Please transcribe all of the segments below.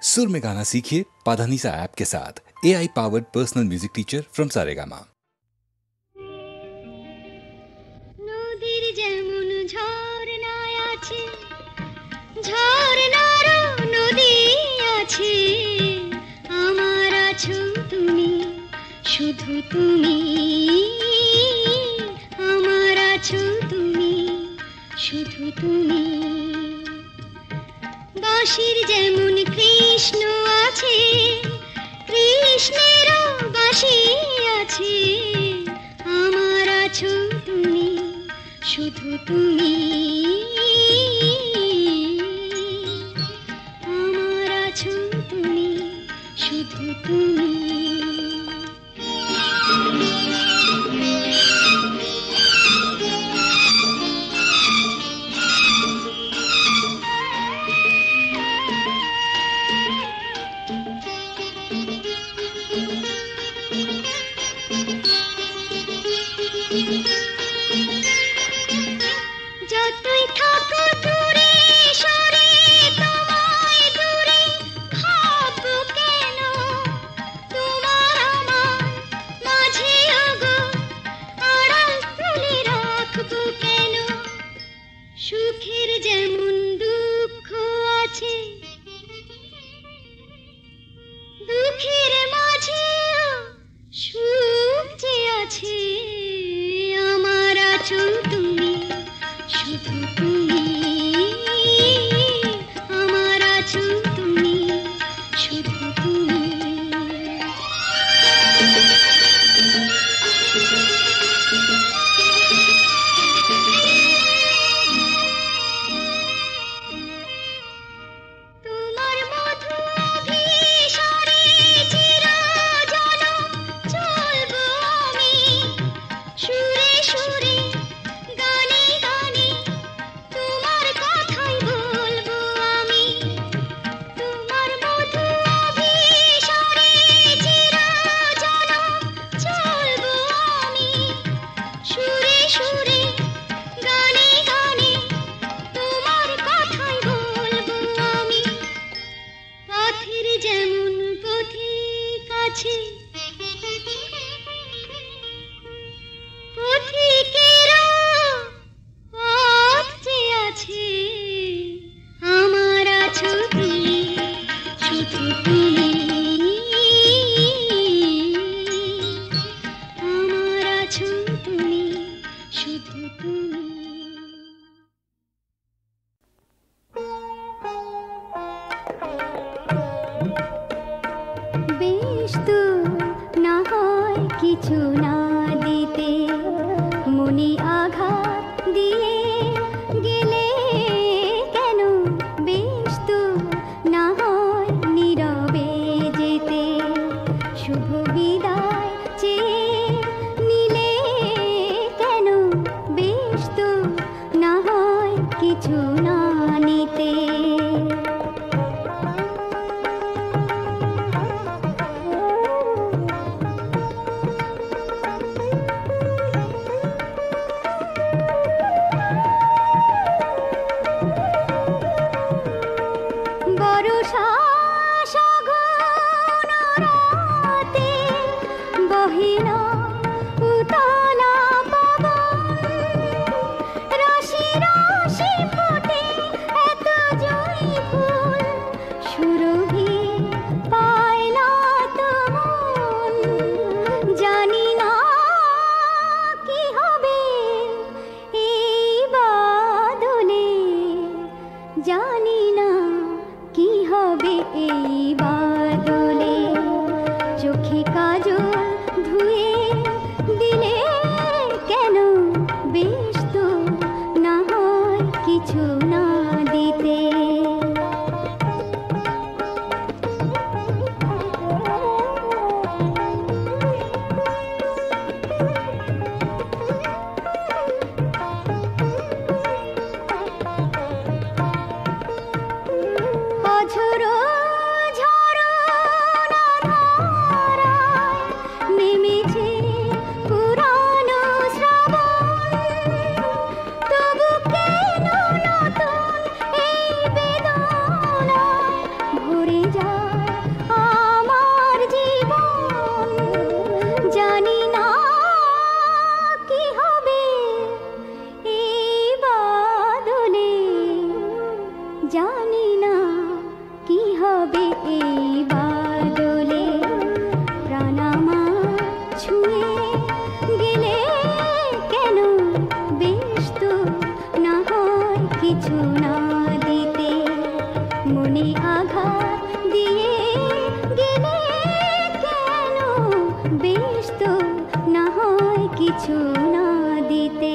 सुर में गाना सीखिए पाधानीसा ऐप के साथ। AI powered personal music teacher from Saregama. নদীর যেমন ঝর্ণা আছে, ঝর্ণারও নদী আছে, আমার আছো তুমি, শুধু তুমি, আমার আছো তুমি, শুধু তুমি। বাঁশির যেমন কৃষ্ণ আছে, কৃষ্ণেরও বাঁশি আছে, আমার আছো তুমি, শুধু তুমি, আমার আছো তুমি, শুধু তুমি। যতই থাকো দূরে সরে, তোমায় দূরে ভাববো কেন, তোমার আমার মাঝে ওগো আড়াল তুলে রাখবো কেন। সুখের যেমন দুঃখ আছে, দুঃখের মাঝেও সুখ যে আছে, আমার আছো তুমি, শুধু তুমি, আমার আছো তুমি, শুধু তুমি। তোমার মধু অভিসারে চিরজনম চলবো আমি, সুরে সুরে গানে গানে তোমার কথাই বলবো আমি। তোমার মধু অভিসারে চিরজনম চলবো আমি, সুরে সুরে গানে গানে তোমার কথাই বলবো আমি। পথের যেমন পথিক আছে, পথিকেরও পথ যে আছে, আমার আছো তুমি, শুধু তুমি, আমার আছো তুমি, শুধু তুমি। বেশ তো না হয় কিছু না দিতে, মনে আঘাত দিয়ে গেলে কেন, বেশ তো না হয় নীরবে যেতে, শুভ বিদায় চেয়ে নিলে কেন, বেশ তো না হয় কিছু না নিতে। বরষা সঘন রাতে বহে না উতলা পবন, রাশি রাশি ফোটে এত জয়ী ফুল, সুরভি পায় না তো মন। জানি না কি হবে এই বাদলে, জানি না কি হবে এই বাদলে, চোখে কাজল ধুয়ে দিলে কেন, বেশ তো না হয় কিছু না দিতে। অঝোর ঝড় এই বাদলে প্রাণ আমার ছুঁয়ে গেলে কেন বেশ তো না হয় কিছু না দিতে মনে আঘাত দিয়ে গেলে কেন বেশ তো না হয় কিছু না দিতে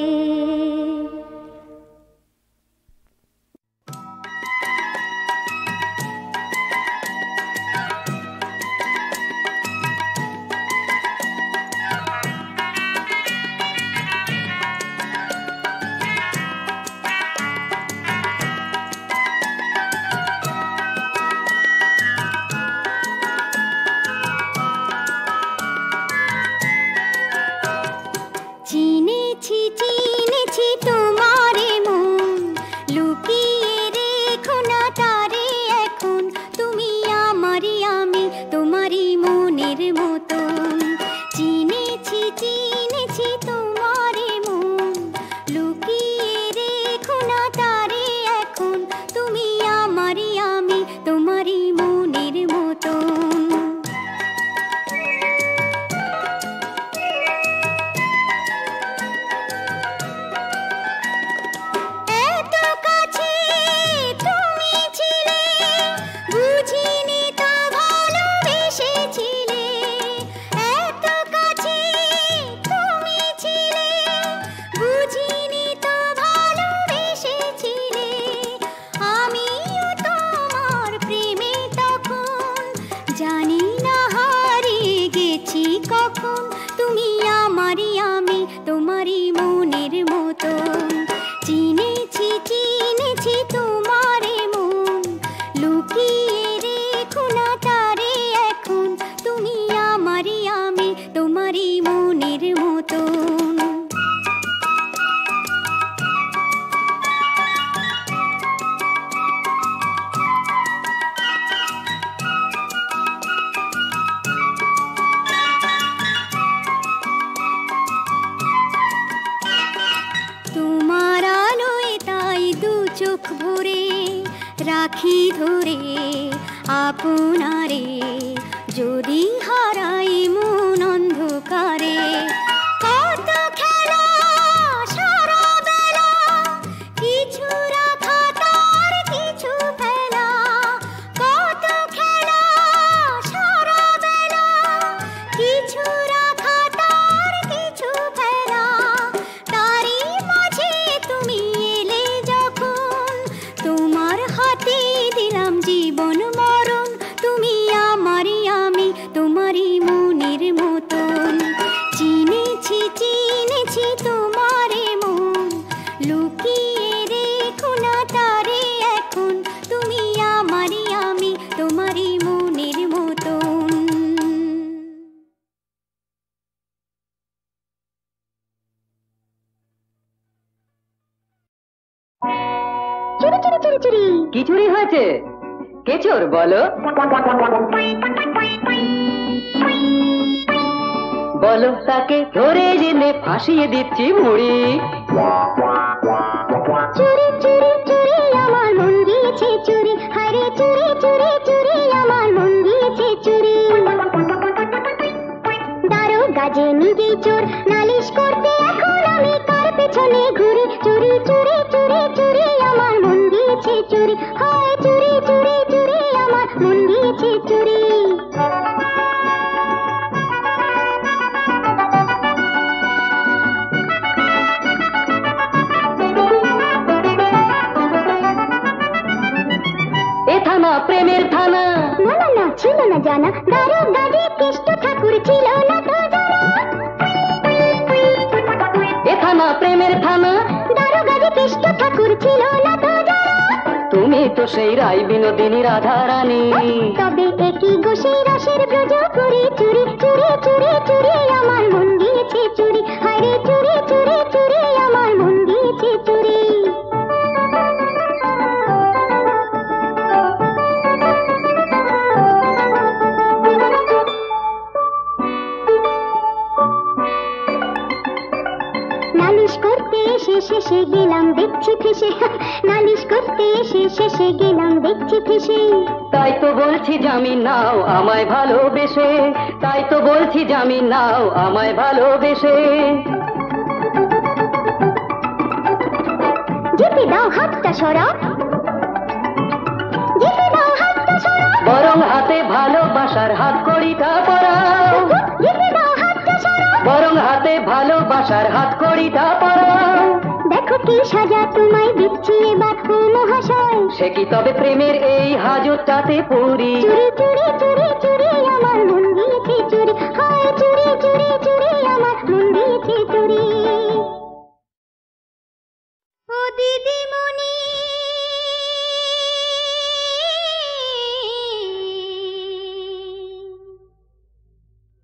চিনেছি চিনেছি তোমারে মন লুকিয়ে রেখো না তারে এখন তুমি আমারই আমি তোমারই মনের মতন চিনেছি চিনেছি তোমারে মন লুকিয়ে রেখো না তারে এখন তুমি আমারই আমি তোমারই মনের মতন কখন তুমি আমারই আমি তোমারই মনের মতন চিনেছি চিনেছি তোমারে মন লুকিয়ে রেখো না তারে এখন তুমি আমারই আমি তোমারই মনের মতন চোখ ভরে রাখি ধরে আপনারে যদি হারাই মন অন্ধকারে কত খেলা সারা বেলা কিছু রাখা তার কিছু ফেলা কত খেলা সারা বেলা কিছু রাখা তার কিছু ফেলা তারই মাঝে তুমি এলে তোমার হাতে দিলাম জীবন মরণ তুমি আমারই আমি তোমারই মনের মতন চিনেছি চিনেছি তোমারে মন লুকিয়ে রেখো না তারে এখন তুমি আমারই আমি তোমারই মনের মতন চুরি চুরি চুরি চুরি কি চুরি হয়েছে কে চোর বলো বলো তাকে ধরে জেনে ফাঁসিয়ে দিচ্ছি মুড়ি চুরি চুরি চুরি আমার মন গিয়েছে চুরি হারে চুরি চুরি চুরি আমার মন গিয়েছে চুরি দারোগা যে নিজেই চোর নালিশ করতে এখন আমি কার পেছনে ঘুরি চুরি চুরি চুরি চুরি আমার মন গিয়েছে চুরি হায় চুরি চুরি চুরি আমার মন গিয়েছে চুরি এ থানা প্রেমের থানা না না না ছিল না জানা দারোগা যে কেষ্ট ঠাকুর ছিল না তো জানা এ থানা প্রেমের থানা দারোগা যে কেষ্ট ঠাকুর ছিল না তো জানা তুমি তো সেই রাই বিনোদিনী রাধা রানী তবে একই গোসেই রসের ব্রজ করি চুরি চুরি চুরি চুরি আমার মন গিয়েছে চুরি হায়রে চুরি চুরি চুরি আমার মন গিয়েছে চুরি নালিশ করতে এসে শেষে গেলাম দেখছি ফেসে নালিশ নালিশ করতে এসে শেষে গেলাম দেখছি ফেসে। তাই তো বলছি জামিন নাও আমায় ভালোবেসে, তাই তো বলছি জামিন নাও আমায় ভালোবেসে। যেতে দাও হাতটা সরাও, যেতে দাও হাতটা সরাও, বরং হাতে ভালোবাসার হাত কড়িটা পরাও, যেতে দাও হাতটা সরাও, বরং হাতে ভালোবাসার হাত কড়িটা পরাও। দেখো কি সাজা তোমায় দিচ্ছি এবার ও মহাশয়। সে কি তবে প্রেমের এই হাজতটাতে পড়ি? চুরি চুরি চুরি চুরি আমার মন দিয়েছে চুরি, হায় চুরি চুরি চুরি আমার মন দিয়েছে চুরি। ও দিদিমণি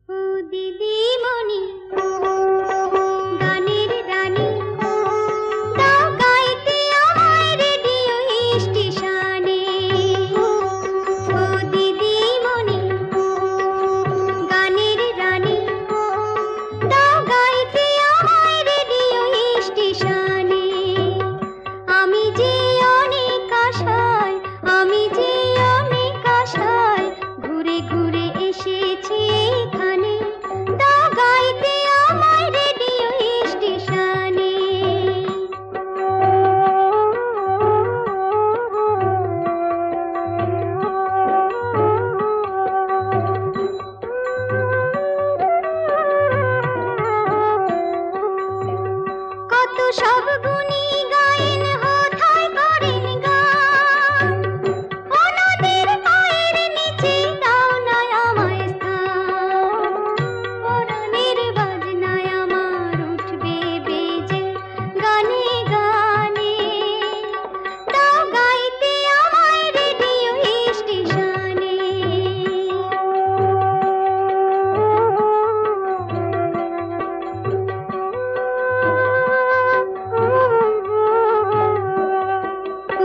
ও দিদিমণি গানের রানী, দাও গাইতে আমায় রেডিও স্টেশনে। ও দিদিমণি গানের রানী, দাও গাইতে আমায় রেডিও স্টেশনে। আমি যে অনেক আশায়, আমি যে অনেক আশায় ঘুরে ঘুরে এসেছি এখানে, দাও গাইতে আমায় রেডিও স্টেশনে। কত সব গুণী গায়েন হোথায় করেন গান, ওনাদের পায়ের নিচে দাও না আমায় স্থান। পরাণের বাজনায় আমার উঠবে বেজে গানে গানে, দাও গাইতে আমায় রেডিও স্টেশনে।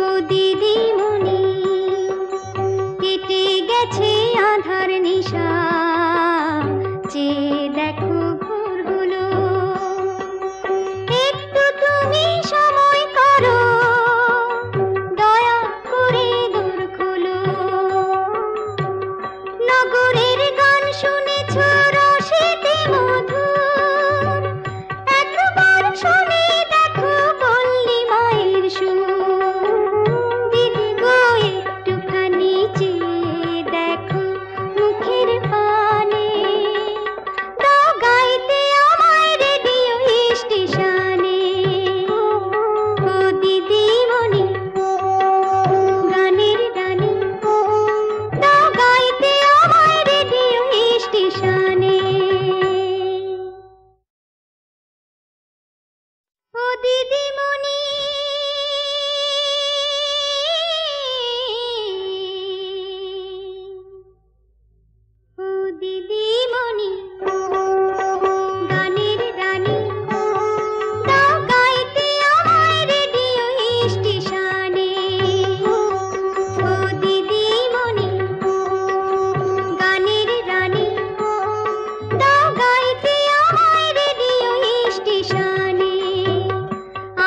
ও দিদিমণি কেটে গেছে আধার নিশা, চেয়ে দেখো ভোর হলো, একটু তুমি সময় করো, দয়া করে দূর খোলো। নগরের গান শুনেছ রসেতে মধুর, একবার শুনে দেখো পল্লী মায়ের সুর। দিদি গো একটুখানি চেয়ে দেখো মুখের পানে, দাও গাইতে আমায় রেডিও স্টেশনে। ও দিদিমণি গানের রানী, দাও গাইতে আমায় রেডিও স্টেশনে। ও দিদিমণি ও দিদিমণি গানের রানী, দাও গাইতে আমায় রেডিও স্টেশনে। ও দিদিমণি গানের রানী, দাও গাইতে আমায় রেডিও স্টেশনে।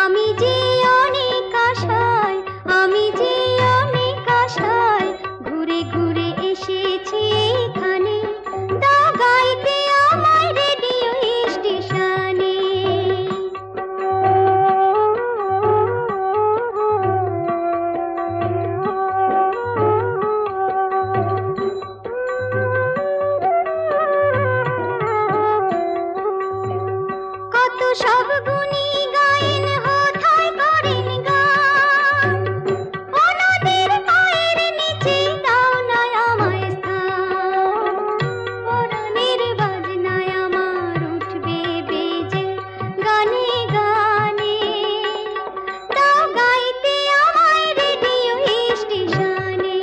আমি যে অনেক আশায়, আমি যে অনেক আশায় ঘুরে ঘুরে এসেছি এখানে, দাও গাইতে আমায় রেডিও স্টেশনে। কত সব গুণী গায়েন হোথায় করেন গান, ওনাদের পায়ের নিচে দাও না আমায় স্থান। পরাণের বাজনায় আমার উঠবে বেজে গানে গানে, দাও গাইতে আমায় রেডিও স্টেশনে।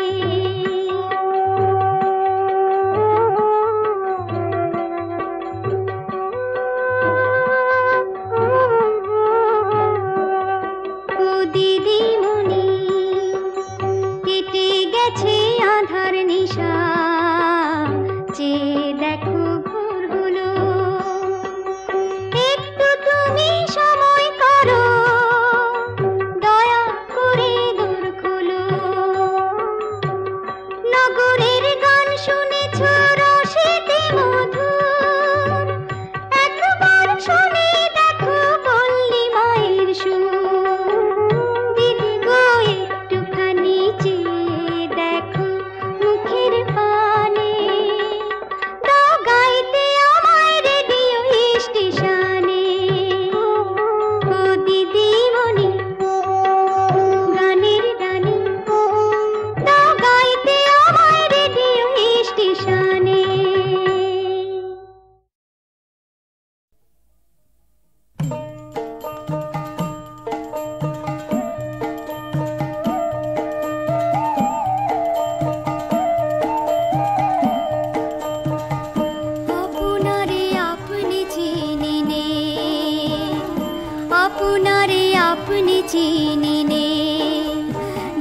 চিনি নে।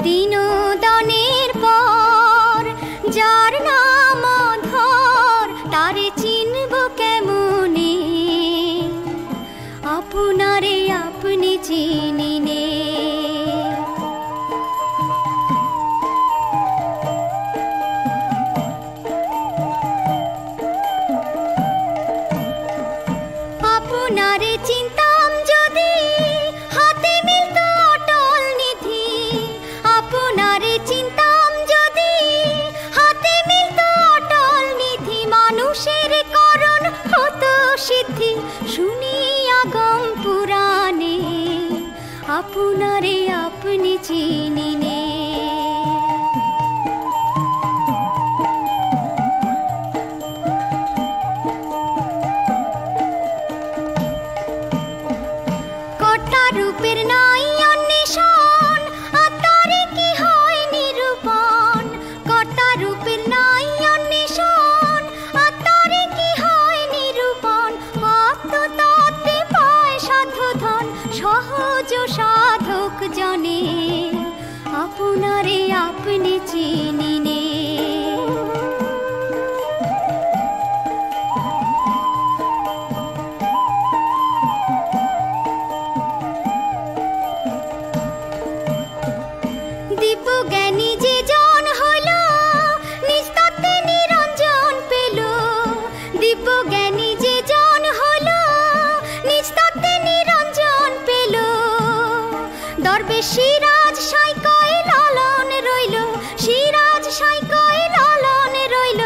দিনদানের পর যার নাম ধর তারে চিনব কেমনে, আপনারে আপনি চিনি নে। আপনারে চিন্তাম যদি হাতে মিলত অটল নিধি, আপনারে চিন্তাম যদি হাতে মিলত অটল নিধি, মানুষের করণ হতো সিদ্ধি শুনিয়া গম পুরাণে, আপনারে আপনি চিনি নে। রূপের নাই অন্বেষণ আত্মারে কি হয় নিরূপণ, কর্তা রূপের নাই অন্বেষণ আত্মারে কি হয় নিরূপণ, আত্মতত্ত্বে পায় সাধুধন সহজ সাধক জনে, আপনারে আপনি চিনি নে। দিব্যজ্ঞানী যে জন হইল নিজ তত্ত্বে নিরঞ্জন পেল, দিব্যজ্ঞানী যে জন হইল নিজ তত্ত্বে নিরঞ্জন পেল, দরবেশ সিরাজ সাইকয় লালন রইল, সিরাজ সাইকয় লালন রইল,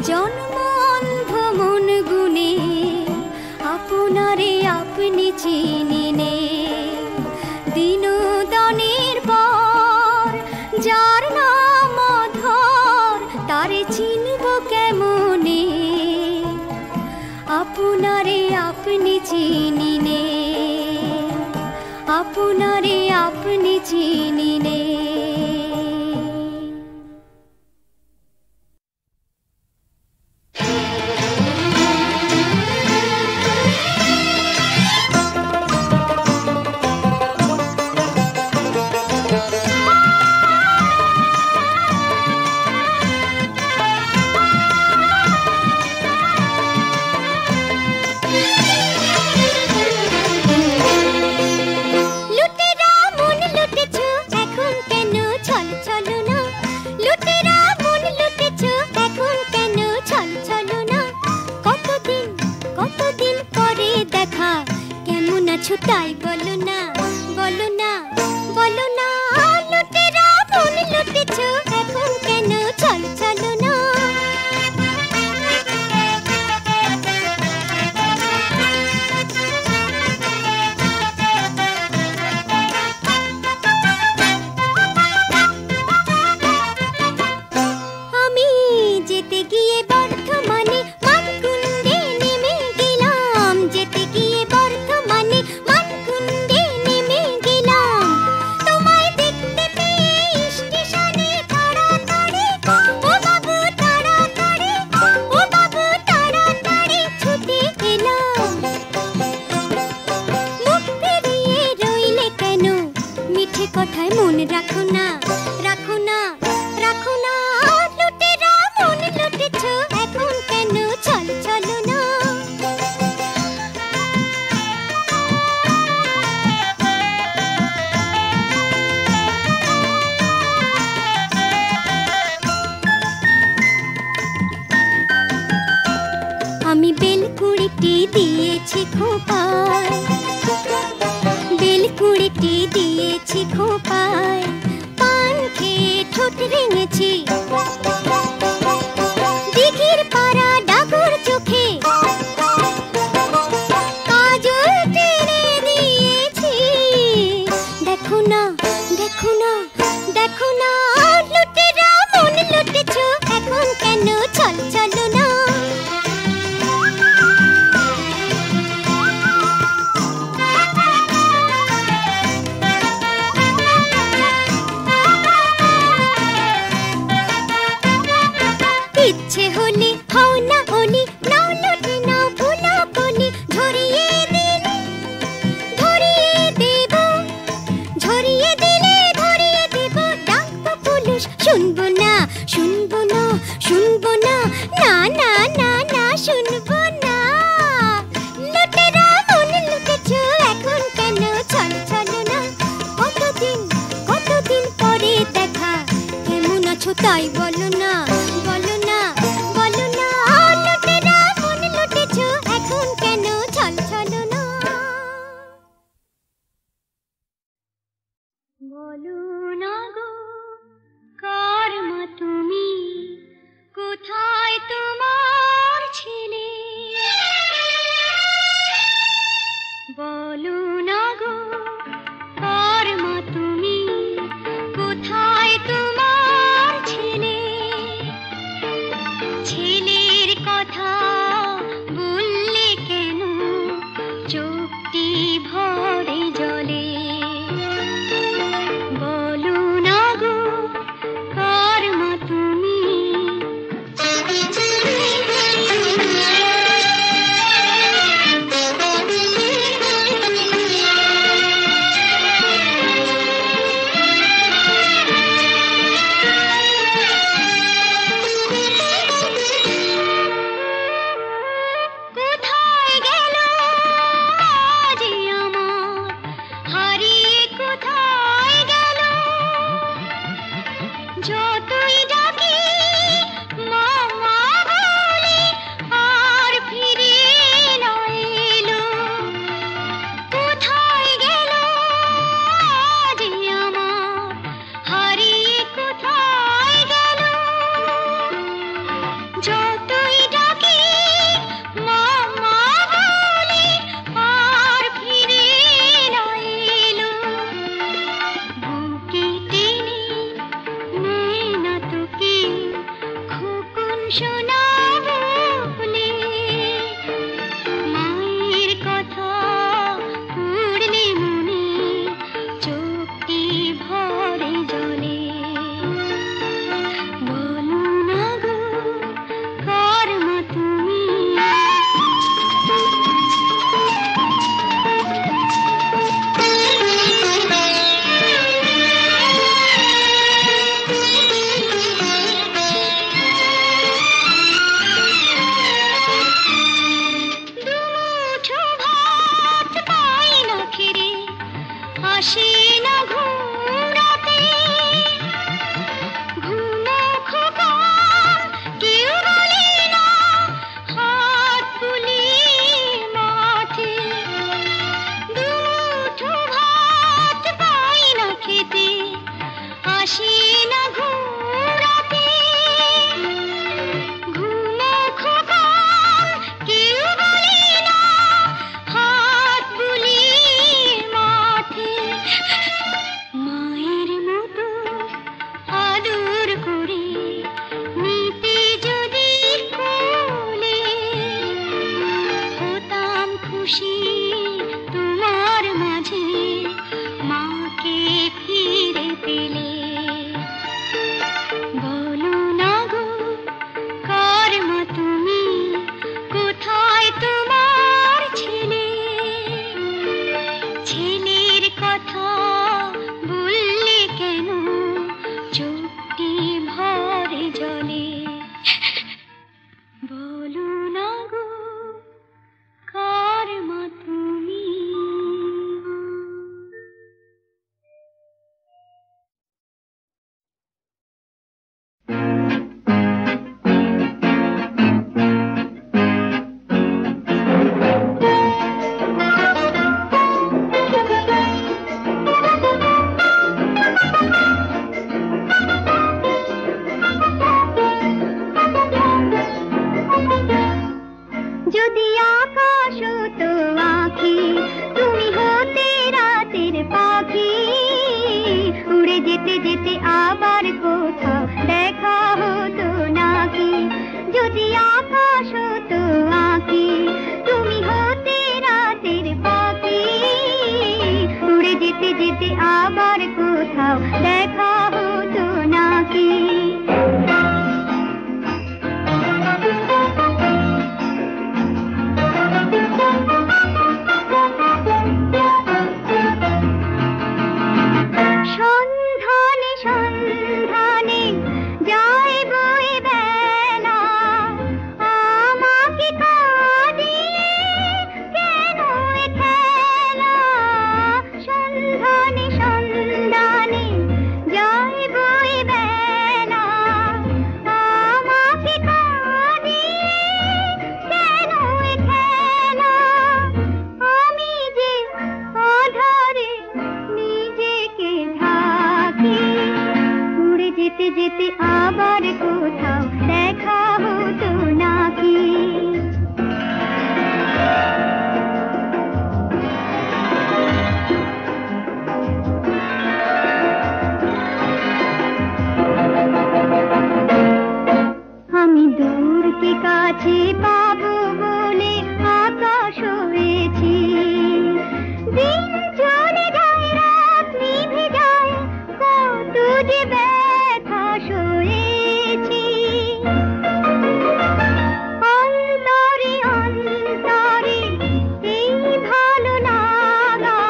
জন্ম অন্ধ মন গুণে, আপনারে আপনি চিনি নে। দিনদানের পর যার নাম ধর তারে চিনব কেমনে, আপনারে আপনি চিনি নে, আপনারে আপনি চিনি নে। তাই বলো না, বলো না, বলো না, লুটেরা মন লুটেছ এখন কেন চলো চলো না। আমি যেতে গিয়ে বর্ধমানে মানকুণ্ডে নেমে গেলাম, যেতে গিয়ে বর্ধমানে মানকুণ্ডে নেমে গেলাম, তোমায় দেখতে পেয়ে স্টেশনে তাড়াতাড়ি, ও বাবু তাড়াতাড়ি, ও বাবু তাড়াতাড়ি ছুটে এলাম। মুখ ফিরিয়ে রইলে কেন, মিঠে কথায় মন রাখো না, রাখো না, রাখো না, লুটেরা মন লুটেছ এখন কেন চল চলো না। আমি বেলকুড়িটি দিয়েছি খোপায়, বেলকুড়িটি দিয়েছি খোপায়, পান খেয়ে ঠোঁট রেঙেছি, দিঘির পাড়া ডাগর চোখে কাজল টেনে দিয়েছি। দেখো না, দেখো না, দেখো না, লুটেরা মন লুটেছ এখন কেন চল চলো না। ইচ্ছে হলে হও না অলি, নাও লুটে নাও ভোলা কলি, ঝরিয়ে দিন ধরিয়ে দেব, ঝরিয়ে শুনবো না, না না না না শুনবো না। লুটেরা মন লুটেছো এখন কেন চলো চলো না। কতদিন কতদিন পরে দেখা, কেমন আছো তাই বলো না, বলো না বলো না। লুটেরা মন লুটেছো এখন কেন চলো চলো না। বলো না গো কার মা তুমি, কোথায় তোমার ছেলে। বলো না গো কার মা তুমি, কোথায় তোমার ছেলে। ছেলের কথা বললে কেন চোখটি ভরে জলে। বলো না গো কার মা তুমি। কোথায় গেল আজ আমার, হারিয়ে কোথায় গেল। যতই ডাকি মা মা বলে আর ফিরে না এলো। কোথায় গেল আজ আমার, হারিয়ে কোথায় গেল। যতই ডাকি মা মা বলে আর ফিরে না এলো। বুকে টেনে নেয় না তোকে খোকন সোনা বলে। মায়ের কথা পড়লে মনে চোখটি ভরে জলে। বলো না গো কার মা তুমি। দুমুঠো ভাত পাই না খেরে, আসে না ঘুম রাতে। ঘুমো খোকন কেউ বলে না, হাত বুলিয়ে মাঠে। দুমুঠো ভাত পাই না খেতে, আসে না ঘুম রাতে। ঘুমো খোকন কেউ বলে না, হাত বুলিয়ে মাঠে। মায়ের মতো আদর করে নিতে যদি কোলে, হতাম খুশি তোমার মাঝে মাকে ফিরে পেলে। বলো না গো কার মা তুমি, কোথায় তোমার ছেলে। ছেলের কথা বললে কেন চোখটি ভরে জলে। বলো না গো কার মা তুমি। যদি আকাশ হতো আঁখি, তুমি হতে রাতের পাখি। উড়ে যেতে যেতে আবার কোথাও দেখা হতো নাকি। যদি আকাশ হতো আঁখি, তুমি হতে রাতের পাখি। উড়ে যেতে যেতে আবার কোথাও দেখা হতো নাকি। সন্ধানে সন্ধানে যায় বয়ে বেড়া। দূরকে কাছে পাবো বলে আকাশ হয়েছি। দিন চলে যায়, রাত নিভে যায়, কত যে ব্যথা সয়েছি। অন্তরে অন্তরে এই ভালো লাগা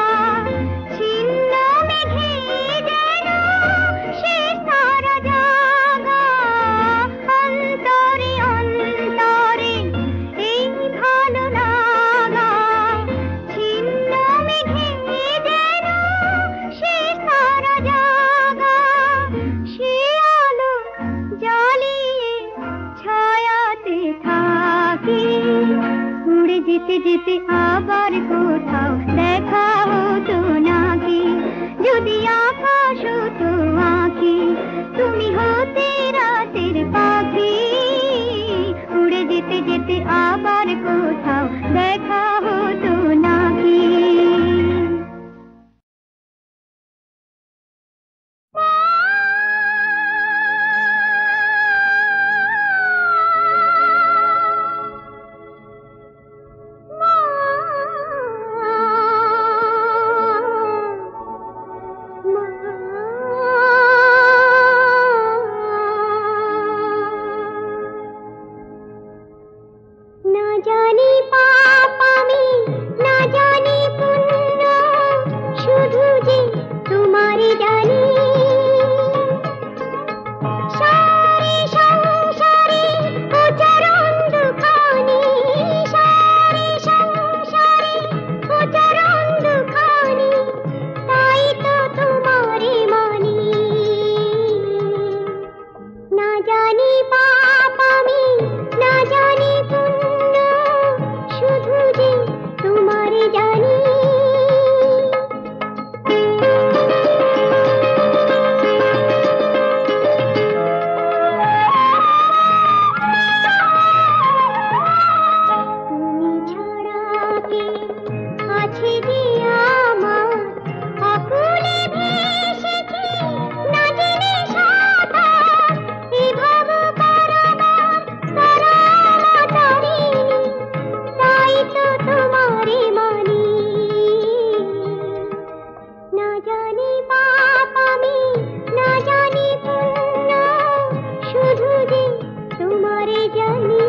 ছিন্ন মেঘে যেন সে সারা জাগা। অন্তরে অন্তরে এই ভালো লাগা ছিন্ন মেঘে যেন সে সারা জাগা। সে আলো জ্বালিয়ে ছায়াতে থাকি, উড়ে যেতে যেতে আবার কোথাও দেখা হতো নাকি। যদি আকাশ হতো আঁখি, তুমি হতে রাতের পাখি, উড়ে যেতে যেতে আবার কোথাও দেখা হতো নাকি। না জানি পাপ আমি, না জানি পুণ্য, শুধু যে তোমারই জানি। সারে সংসারে উচ্চারণ দুখানি, সারে সংসারে উচ্চারণ দুখানি, তাই তো তোমারই মানি। না জানি পাপ আমি, না জানি পুণ্য, শুধু যে তোমারই জানি। তুমি ছাড়া কে আছে যে আমার, আকুলে ভেসেছি না জেনে সাঁতার, এভাব কারবার তারা তারিণী, তাই তো তোমারই মানি। না জানি পাপ আমি, না জানি পুণ্য, শুধু যে তোমারই জানি।